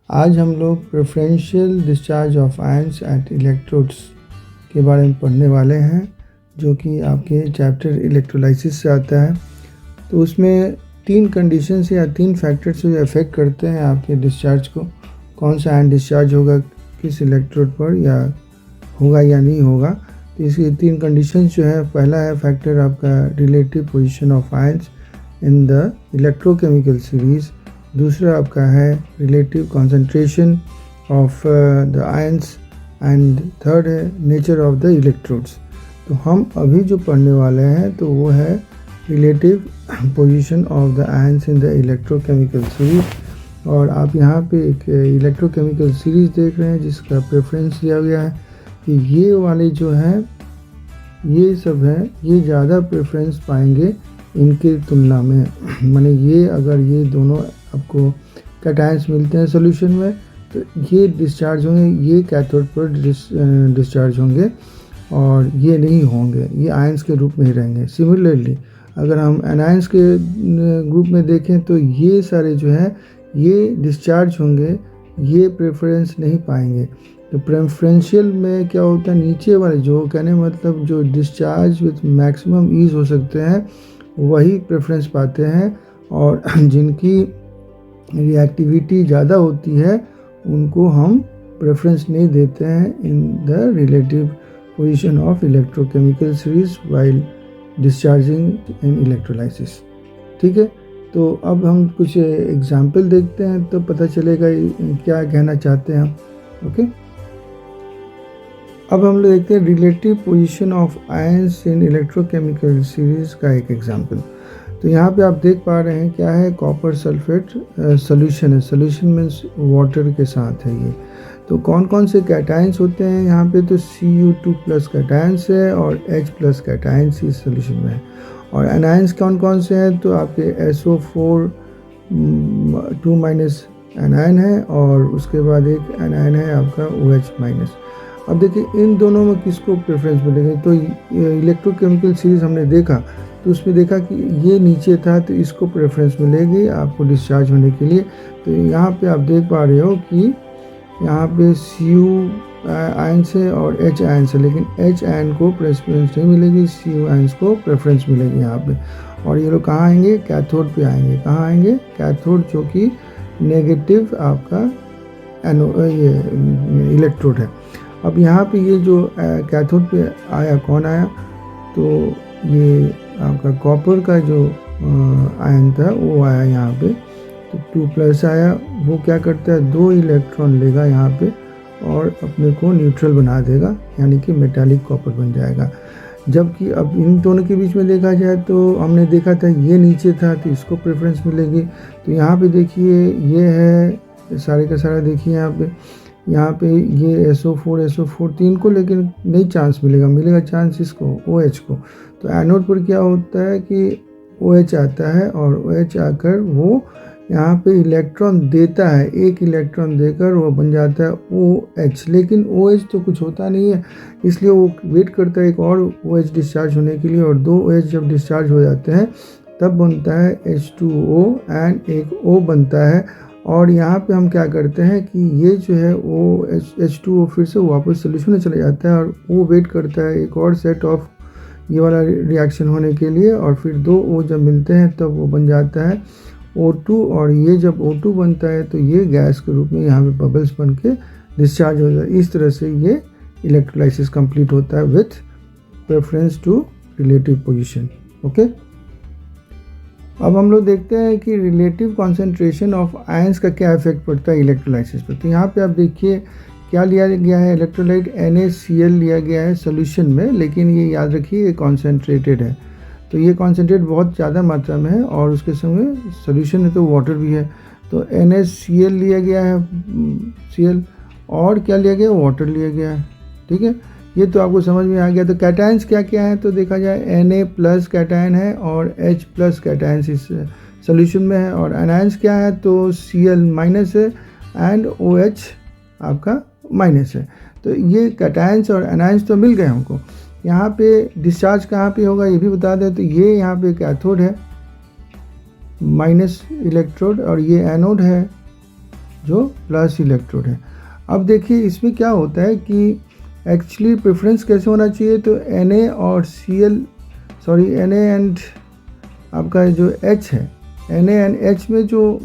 आज हम लोग preferential discharge of ions at electrodes के बारे में पढ़ने वाले हैं, जो कि आपके चैप्टर इलेक्ट्रोलाइसिस से आता है। तो उसमें 3 कंडीशंस या 3 फैक्टर्स जो अफेक्ट करते हैं आपके डिस्चार्ज को। कौन सा आयन डिस्चार्ज होगा किस इलेक्ट्रोड पर, या होगा या नहीं होगा। तो इसकी 3 कंडीशंस जो है, पहला है फैक्टर आपका relative position of ions in the electrochemical series. दूसरा आपका है relative concentration of the ions and third है नेचर ऑफ द इलेक्ट्रोड्स। तो हम अभी जो पढ़ने वाले हैं तो वो है relative position of the ions in the electrochemical series. और आप यहाँ पे एक इलेक्ट्रोकेमिकल सीरीज देख रहे हैं जिसका प्रेफरेंस दिया गया है कि ये वाले जो हैं ये सब हैं, ये ज़्यादा प्रेफरेंस पाएंगे इनके तुलना में। माने ये अगर ये दोनों आपको कैटायंस मिलते हैं सॉल्यूशन में तो ये डिस्चार्ज होंगे, ये कैथोड पर डिस्चार्ज होंगे और ये नहीं होंगे, ये आयंस के रूप में ही रहेंगे। सिमिलरली अगर हम एनायंस के ग्रुप में देखें तो ये सारे जो है ये डिस्चार्ज होंगे, ये प्रेफरेंस नहीं पाएंगे। तो प्रेफरेंशियल में क्या होता है, नीचे वाले जो कहने मतलब जो डिस्चार्ज विथ मैक्सिमम ईज हो सकते हैं वही प्रेफरेंस पाते हैं, और जिनकी रिएक्टिविटी ज़्यादा होती है उनको हम प्रेफरेंस नहीं देते हैं in the relative position of electrochemical series while discharging in electrolysis. ठीक है, तो अब हम कुछ एग्जाम्पल देखते हैं तो पता चलेगा क्या कहना चाहते हैं हम। ओके, अब हम लोग देखते हैं relative position of ions in electrochemical series का एक एग्जाम्पल। तो यहाँ पे आप देख पा रहे हैं क्या है, कॉपर सल्फेट सॉल्यूशन है। सॉल्यूशन मीन्स वाटर के साथ है ये। तो कौन कौन से कैटायंस होते हैं यहाँ पे, तो Cu2 प्लस कैटायंस है और H प्लस कैटायंस इस सॉल्यूशन में है। और एनायंस कौन कौन से हैं, तो आपके SO4 2 माइनस एनायन है और उसके बाद एक एनायन है आपका OH माइनस। अब देखिए इन दोनों में किसको प्रेफरेंस मिलेगी। तो इलेक्ट्रोकेमिकल सीरीज हमने देखा तो उसमें देखा कि ये नीचे था तो इसको प्रेफरेंस मिलेगी आपको डिस्चार्ज होने के लिए। तो यहाँ पे आप देख पा रहे हो कि यहाँ पे Cu आयंस है और H आयंस है, लेकिन H आयन को प्रेफरेंस नहीं मिलेगी, Cu आयंस को प्रेफरेंस मिलेगी यहाँ पे। और ये लोग कहाँ आएंगे, कैथोड पे आएंगे। कहाँ आएंगे, कैथोड, जो कि नेगेटिव आपका ये इलेक्ट्रोड है। अब यहाँ पे ये जो कैथोड पे आया, कौन आया, तो ये आपका कॉपर का जो आयन था वो आया यहाँ पे। तो 2 प्लस आया, वो क्या करता है 2 इलेक्ट्रॉन लेगा यहाँ पे और अपने को न्यूट्रल बना देगा, यानी कि मेटालिक कॉपर बन जाएगा। जबकि अब इन दोनों के बीच में देखा जाए तो हमने देखा था ये नीचे था तो इसको प्रेफरेंस मिलेगी। तो यहाँ पे देखिए ये है सारे का सारा, देखिए यहाँ पे ये SO4 3 को, लेकिन नहीं चांस मिलेगा चांस इसको OH को। तो एनोड पर क्या होता है कि OH आता है और OH आकर वो यहाँ पे इलेक्ट्रॉन देता है, एक इलेक्ट्रॉन देकर वो बन जाता है OH। लेकिन OH तो कुछ होता नहीं है, इसलिए वो वेट करता है एक और OH डिस्चार्ज होने के लिए, और 2 OH जब डिस्चार्ज हो जाते हैं तब बनता है H2O एंड एक O बनता है। और यहाँ पे हम क्या करते हैं कि ये जो है H2O फिर से वापस सोल्यूशन में चला जाता है और वो वेट करता है एक और सेट ऑफ ये वाला रिएक्शन होने के लिए, और फिर 2 O जब मिलते हैं तब वो बन जाता है O2। और ये जब O2 बनता है तो ये गैस के रूप में यहाँ पे बबल्स बन के डिस्चार्ज हो जाता है। इस तरह से ये इलेक्ट्रोलाइसिस कंप्लीट होता है with preference to relative position. Okay, अब हम लोग देखते हैं कि रिलेटिव कॉन्सेंट्रेशन ऑफ आयंस का क्या इफेक्ट पड़ता है इलेक्ट्रोलाइसिस पर। तो यहाँ पे आप देखिए क्या लिया गया है, इलेक्ट्रोलाइट NaCl लिया गया है सोल्यूशन में, लेकिन ये याद रखिए ये कॉन्सेंट्रेटेड है। तो ये कॉन्सेंट्रेट बहुत ज़्यादा मात्रा में है और उसके संग सोल्यूशन है तो वाटर भी है। तो NaCl लिया गया है Cl, और क्या लिया गया, वाटर लिया गया है। ठीक है, ये तो आपको समझ में आ गया। तो कैटायंस क्या क्या है, तो देखा जाए Na प्लस कैटायन है और H प्लस कैटायंस इस सोल्यूशन में है। और एनायंस क्या है, तो Cl माइनस है एंड OH आपका माइनस है। तो ये कैटायंस और एनायंस तो मिल गए हमको। यहाँ पे डिस्चार्ज कहाँ पे होगा ये भी बता दें। तो ये यहाँ पे कैथोड है, माइनस इलेक्ट्रोड, और ये एनोड है जो प्लस इलेक्ट्रोड है। अब देखिए इसमें क्या होता है कि एक्चुअली प्रेफरेंस कैसे होना चाहिए, तो Na और Cl Na एंड आपका जो H है, Na एंड H में जो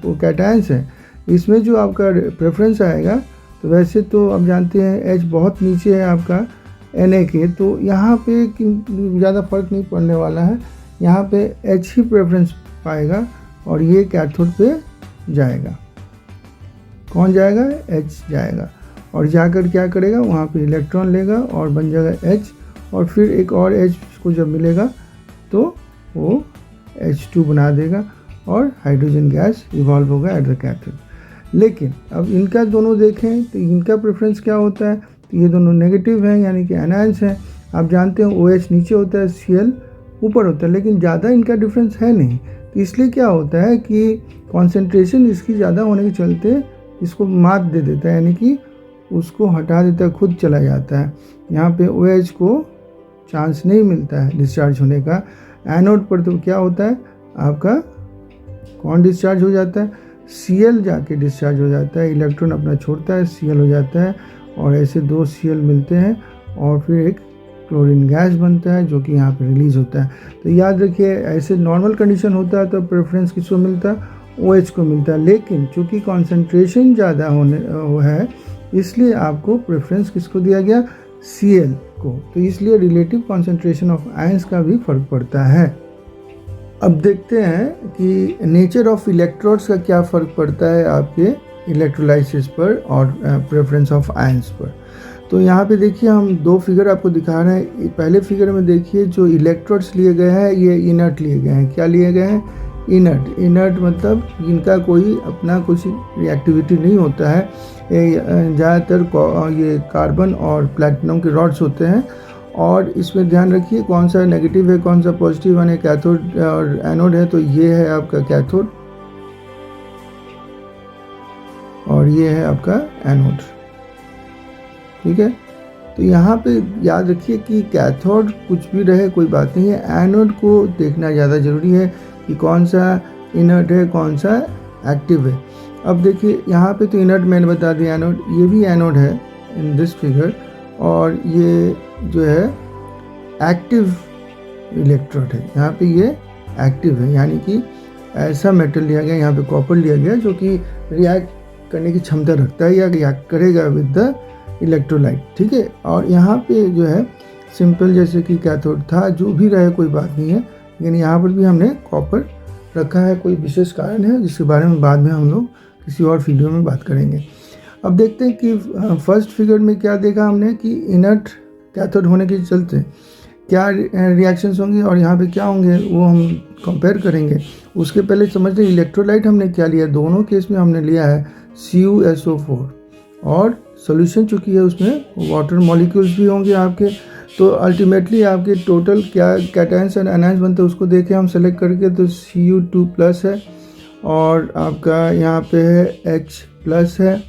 कैटायंस है, इसमें जो आपका प्रेफरेंस आएगा, तो वैसे तो आप जानते हैं H बहुत नीचे है आपका Na के, तो यहाँ पे ज़्यादा फर्क नहीं पड़ने वाला है, यहाँ पे H ही प्रेफरेंस पाएगा और ये कैथोड पे जाएगा। कौन जाएगा? H जाएगा और जाकर क्या करेगा, वहाँ पे इलेक्ट्रॉन लेगा और बन जाएगा H, और फिर एक और H को जब मिलेगा तो वो H2 बना देगा और हाइड्रोजन गैस इवॉल्व होगा एट द कैथोड। लेकिन अब इनका दोनों देखें तो इनका प्रेफरेंस क्या होता है, तो ये दोनों नेगेटिव हैं, यानी कि एनायंस हैं। आप जानते हैं OH नीचे होता है, Cl ऊपर होता है, लेकिन ज़्यादा इनका डिफरेंस है नहीं, तो इसलिए क्या होता है कि कॉन्सेंट्रेशन इसकी ज़्यादा होने के चलते इसको मात दे देता है, यानी कि उसको हटा देता है, खुद चला जाता है। यहाँ पे OH को चांस नहीं मिलता है डिस्चार्ज होने का। एनोड पर तो क्या होता है आपका, कौन डिस्चार्ज हो जाता है? Cl जाके डिस्चार्ज हो जाता है, इलेक्ट्रॉन अपना छोड़ता है, Cl हो जाता है और ऐसे 2 Cl मिलते हैं और फिर एक क्लोरीन गैस बनता है जो कि यहाँ पे रिलीज़ होता है। तो याद रखिए ऐसे नॉर्मल कंडीशन होता है तो प्रेफरेंस किसको मिलता है? OH को मिलता है, लेकिन चूँकि कॉन्सेंट्रेशन ज़्यादा है इसलिए आपको प्रेफरेंस किसको दिया गया? Cl को। तो इसलिए रिलेटिव कॉन्सेंट्रेशन ऑफ आयंस का भी फर्क पड़ता है। अब देखते हैं कि नेचर ऑफ इलेक्ट्रोड्स का क्या फ़र्क पड़ता है आपके इलेक्ट्रोलाइसिस पर और प्रेफरेंस ऑफ आयंस पर। तो यहाँ पे देखिए हम 2 फिगर आपको दिखा रहे हैं। पहले फिगर में देखिए जो इलेक्ट्रोड्स लिए गए हैं ये इनर्ट लिए गए हैं। क्या लिए गए हैं? इनर्ट। इनर्ट मतलब इनका कोई अपना कुछ रिएक्टिविटी नहीं होता है। ज़्यादातर ये कार्बन और प्लैटिनम के रॉड्स होते हैं और इसमें ध्यान रखिए कौन सा नेगेटिव है कौन सा पॉजिटिव, यानी कैथोड और एनोड है, तो ये है आपका कैथोड और ये है आपका एनोड। ठीक है, तो यहाँ पे याद रखिए कि कैथोड कुछ भी रहे कोई बात नहीं है, एनोड को देखना ज़्यादा ज़रूरी है कि कौन सा इनर्ट है कौन सा एक्टिव है। अब देखिए यहाँ पे तो इनर्ट मैंने बता दिया एनोड, ये भी एनोड है इन दिस फिगर, और ये जो है एक्टिव इलेक्ट्रोड है, यहाँ पे ये एक्टिव है, यानी कि ऐसा मेटल लिया गया, यहाँ पे कॉपर लिया गया जो कि रिएक्ट करने की क्षमता रखता है या रिएक्ट करेगा विद द इलेक्ट्रोलाइट। ठीक है, और यहाँ पे जो है सिंपल जैसे कि कैथोड था, जो भी रहे कोई बात नहीं है, लेकिन यहाँ पर भी हमने कॉपर रखा है, कोई विशेष कारण है जिसके बारे में बाद में हम लोग किसी और वीडियो में बात करेंगे। अब देखते हैं कि फर्स्ट फिगर में क्या देखा हमने कि इनर्ट कैथोड होने के चलते क्या रिएक्शंस होंगे और यहाँ पे क्या होंगे वो हम कंपेयर करेंगे। उसके पहले समझते हैं इलेक्ट्रोलाइट हमने क्या लिया, दोनों केस में हमने लिया है CuSO4 और सोल्यूशन चूँकि है उसमें वाटर मॉलिक्यूल्स भी होंगे आपके, तो अल्टीमेटली आपके टोटल क्या कैटायंस एंड एनायंस बनते हैं उसको देखें हम सेलेक्ट करके, तो Cu2+ है और आपका यहाँ पे है H+ है।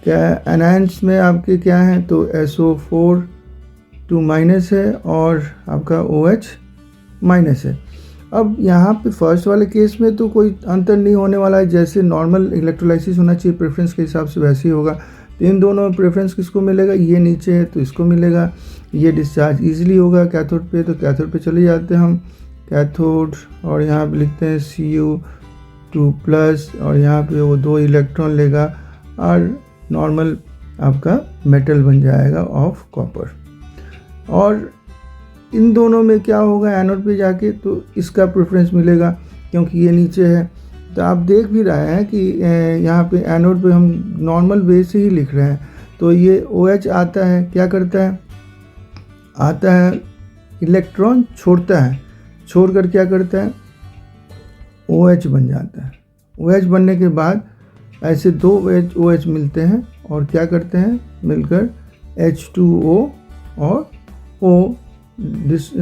क्या एनायंस में आपके क्या हैं, तो SO4 है और आपका OH- है। अब यहाँ पे फर्स्ट वाले केस में तो कोई अंतर नहीं होने वाला है, जैसे नॉर्मल इलेक्ट्रोलाइसिस होना चाहिए प्रेफरेंस के हिसाब से वैसे ही होगा। तो इन दोनों में प्रेफरेंस किसको मिलेगा, ये नीचे है तो इसको मिलेगा, ये डिस्चार्ज इजीली होगा कैथोड पे, तो कैथोड पे चले जाते हैं हम, कैथोड और यहाँ पे लिखते हैं Cu2+ और यहाँ पे वो 2 इलेक्ट्रॉन लेगा और नॉर्मल आपका मेटल बन जाएगा ऑफ कॉपर। और इन दोनों में क्या होगा एनोड पे जाके, तो इसका प्रेफरेंस मिलेगा क्योंकि ये नीचे है। तो आप देख भी रहे हैं कि यहाँ पे एनोड पे हम नॉर्मल वे से ही लिख रहे हैं, तो ये OH आता है, क्या करता है, आता है इलेक्ट्रॉन छोड़ता है, छोड़कर क्या करता है OH बन जाता है। OH बनने के बाद ऐसे 2 OH मिलते हैं और क्या करते हैं मिलकर H2O और O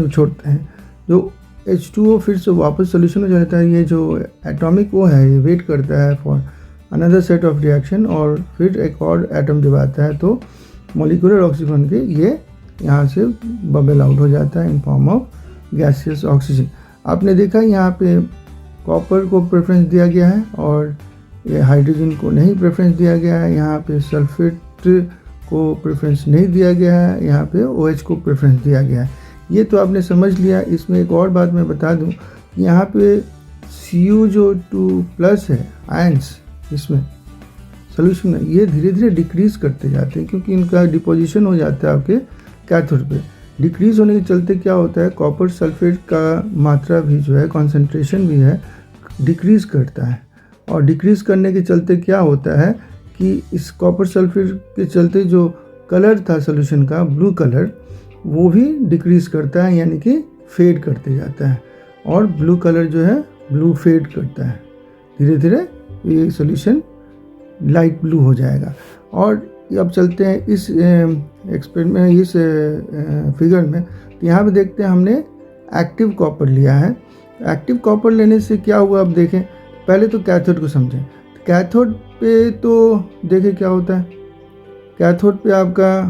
छोड़ते हैं, जो H2O फिर से वापस सोल्यूशन हो जाता है। ये जो एटॉमिक वो है ये वेट करता है for another set of reaction और फिर एक और एटम जब आता है तो मॉलिक्यूलर ऑक्सीजन बन के ये यहाँ से बबल आउट हो जाता है in form of gaseous oxygen. आपने देखा यहाँ पे कॉपर को प्रेफरेंस दिया गया है और ये हाइड्रोजन को नहीं प्रेफरेंस दिया गया है, यहाँ पे सल्फेट को प्रेफरेंस नहीं दिया गया है, यहाँ पे OH को प्रेफरेंस दिया गया है। ये तो आपने समझ लिया। इसमें एक और बात मैं बता दूं, यहाँ पे Cu जो 2+ है आयंस इसमें सोल्यूशन में, ये धीरे धीरे डिक्रीज करते जाते हैं क्योंकि इनका डिपोजिशन हो जाता है आपके कैथोड पे। डिक्रीज होने के चलते क्या होता है, कॉपर सल्फेट का मात्रा भी जो है, कॉन्सेंट्रेशन भी है, डिक्रीज करता है। और डिक्रीज करने के चलते क्या होता है कि इस कॉपर सल्फेट के चलते जो कलर था सोल्यूशन का, ब्लू कलर, वो भी डिक्रीज करता है, यानी कि फेड करते जाता है। और ब्लू कलर जो है ब्लू फेड करता है, धीरे धीरे ये सोल्यूशन लाइट ब्लू हो जाएगा। और अब चलते हैं इस एक्सपेरिमेंट, इस फिगर में। तो यहाँ पे देखते हैं हमने एक्टिव कॉपर लिया है। एक्टिव कॉपर लेने से क्या हुआ, अब देखें। पहले तो कैथोड को समझें। कैथोड पे तो देखें क्या होता है, कैथोड पे आपका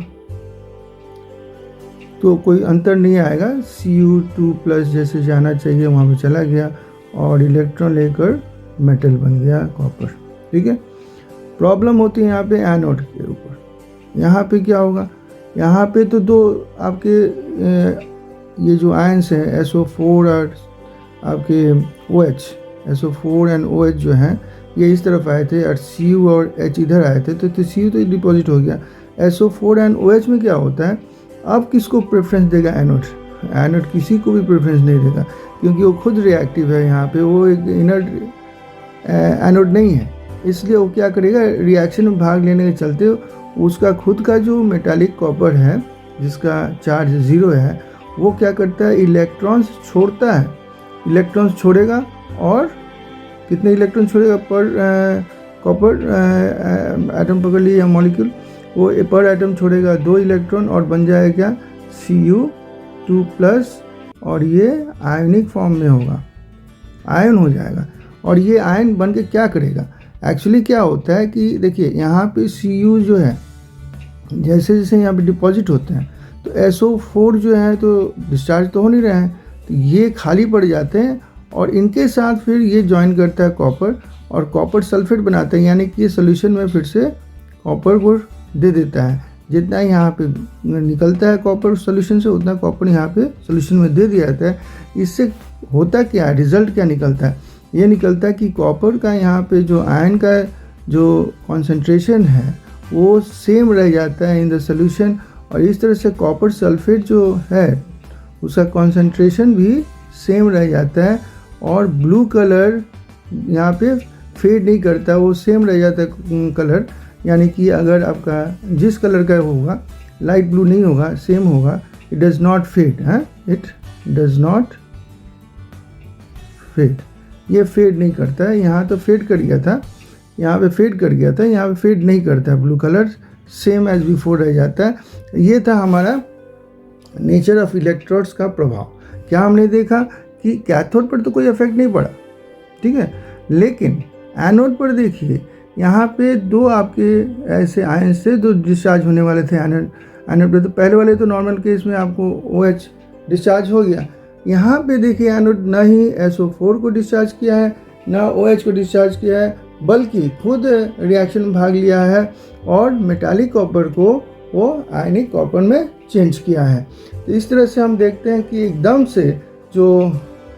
तो कोई अंतर नहीं आएगा, Cu2+ जैसे जाना चाहिए वहाँ पे चला गया और इलेक्ट्रॉन लेकर मेटल बन गया कॉपर, ठीक है। प्रॉब्लम होती है यहाँ पे एनोड के ऊपर। यहाँ पे क्या होगा, यहाँ पे तो दो आपके ये जो आयंस हैं SO4 और आपके OH, SO4 एंड OH जो हैं ये इस तरफ आए थे और Cu और H इधर आए थे, तो Cu तो डिपॉजिट हो गया। SO4 एंड OH में क्या होता है, अब किसको प्रेफरेंस देगा, एनोड। एनोड किसी को भी प्रेफरेंस नहीं देगा क्योंकि वो खुद रिएक्टिव है, यहाँ पे वो एक इनर्ट एनोड नहीं है। इसलिए वो क्या करेगा, रिएक्शन में भाग लेने के चलते उसका खुद का जो मेटालिक कॉपर है जिसका चार्ज 0 है, वो क्या करता है, इलेक्ट्रॉन्स छोड़ता है। इलेक्ट्रॉन्स छोड़ेगा और कितने इलेक्ट्रॉन छोड़ेगा पर कॉपर एटम पकड़ लिया मॉलिक्यूल, वो पर एटम छोड़ेगा 2 इलेक्ट्रॉन और बन जाएगा क्या, Cu2+, और ये आयनिक फॉर्म में होगा, आयन हो जाएगा। और ये आयन बन के क्या करेगा, एक्चुअली क्या होता है कि देखिए यहाँ पे Cu जो है जैसे जैसे यहाँ पे डिपॉजिट होते हैं तो SO4 जो है तो डिस्चार्ज तो हो नहीं रहे हैं, तो ये खाली पड़ जाते हैं और इनके साथ फिर ये ज्वाइन करता है कॉपर और कॉपर सल्फेट बनाता है, यानी कि ये सोल्यूशन में फिर से कॉपर को दे देता है। जितना यहाँ पे निकलता है कॉपर सोल्यूशन से, उतना कॉपर यहाँ पे सोल्यूशन में दे दिया जाता है। इससे होता क्या है, रिजल्ट क्या निकलता है, ये निकलता है कि कॉपर का यहाँ पे जो आयन का जो कॉन्सेंट्रेशन है वो सेम रह जाता है इन द सोल्यूशन, और इस तरह से कॉपर सल्फेट जो है उसका कॉन्सेंट्रेशन भी सेम रह जाता है और ब्लू कलर यहाँ पे फेड नहीं करता, वो सेम रह जाता है कलर। यानी कि अगर आपका जिस कलर का होगा, लाइट ब्लू नहीं होगा, सेम होगा, इट डज़ नॉट फेड, हाँ, इट डज़ नॉट फेड, ये फेड नहीं करता है। यहाँ तो फेड कर गया था, यहाँ पे फेड कर गया था, यहाँ पे फेड नहीं करता है, blue colour same as before रह जाता है। ये था हमारा नेचर ऑफ इलेक्ट्रोड्स का प्रभाव। क्या हमने देखा कि कैथोड पर तो कोई इफेक्ट नहीं पड़ा, ठीक है, लेकिन एनोड पर देखिए यहाँ पे 2 आपके ऐसे आयंस थे जो डिस्चार्ज होने वाले थे एनोड पे। तो पहले वाले तो नॉर्मल केस में आपको OH डिस्चार्ज हो गया, यहाँ पे देखिए एनोड ना ही SO4 को डिस्चार्ज किया है ना OH को डिस्चार्ज किया है, बल्कि खुद रिएक्शन में भाग लिया है और मेटालिक कॉपर को वो आयनिक कॉपर में चेंज किया है। तो इस तरह से हम देखते हैं कि एकदम से जो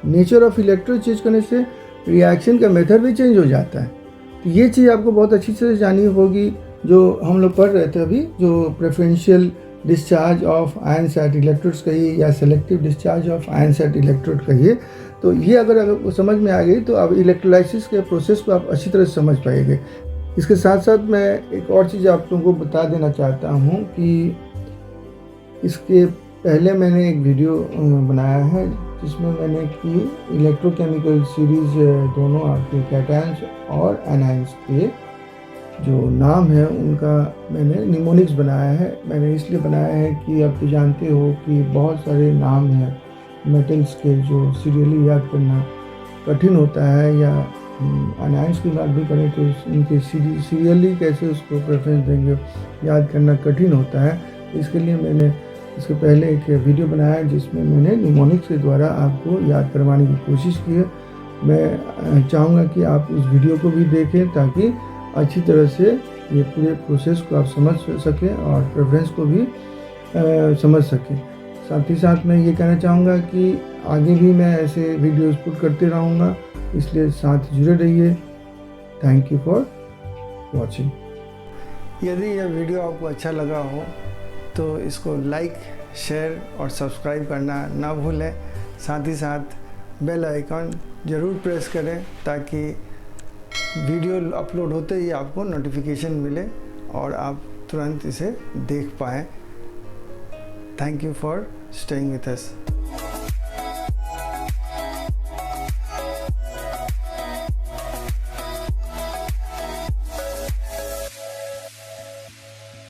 नेचर ऑफ इलेक्ट्रोड चेंज करने से रिएक्शन का मेथड भी चेंज हो जाता है। तो ये चीज़ आपको बहुत अच्छी से जानी होगी, जो हम लोग पढ़ रहे थे अभी, जो preferential discharge of ions at electrodes कहिए या selective discharge of ions at electrode कहिए। तो ये अगर आपको समझ में आ गई तो अब इलेक्ट्रोलाइसिस के प्रोसेस को आप अच्छी तरह से समझ पाएंगे। इसके साथ साथ मैं एक और चीज़ आप लोगों को बता देना चाहता हूँ कि इसके पहले मैंने एक वीडियो बनाया है जिसमें मैंने की इलेक्ट्रोकेमिकल सीरीज दोनों आपके कैटायंस और एनायंस के जो नाम है उनका मैंने निमोनिक्स बनाया है। मैंने इसलिए बनाया है कि आप तो जानते हो कि बहुत सारे नाम हैं मेटल्स के जो सीरियली याद करना कठिन होता है, या एनायंस की बात भी करें तो उनके सीरियली कैसे उसको प्रेफरेंस देंगे याद करना कठिन होता है। इसके लिए मैंने इसके पहले एक वीडियो बनाया है जिसमें मैंने निमोनिक्स के द्वारा आपको याद करवाने की कोशिश की है। मैं चाहूँगा कि आप उस वीडियो को भी देखें ताकि अच्छी तरह से ये पूरे प्रोसेस को आप समझ सकें और प्रेफरेंस को भी समझ सकें। साथ ही साथ मैं ये कहना चाहूँगा कि आगे भी मैं ऐसे वीडियोस पुट करते रहूँगा, इसलिए साथ जुड़े रहिए। Thank you for watching. यदि यह वीडियो आपको अच्छा लगा हो तो इसको लाइक, शेयर और सब्सक्राइब करना ना भूलें। साथ ही साथ बेल आइकन ज़रूर प्रेस करें ताकि वीडियो अपलोड होते ही आपको नोटिफिकेशन मिले और आप तुरंत इसे देख पाएँ। Thank you for staying with us.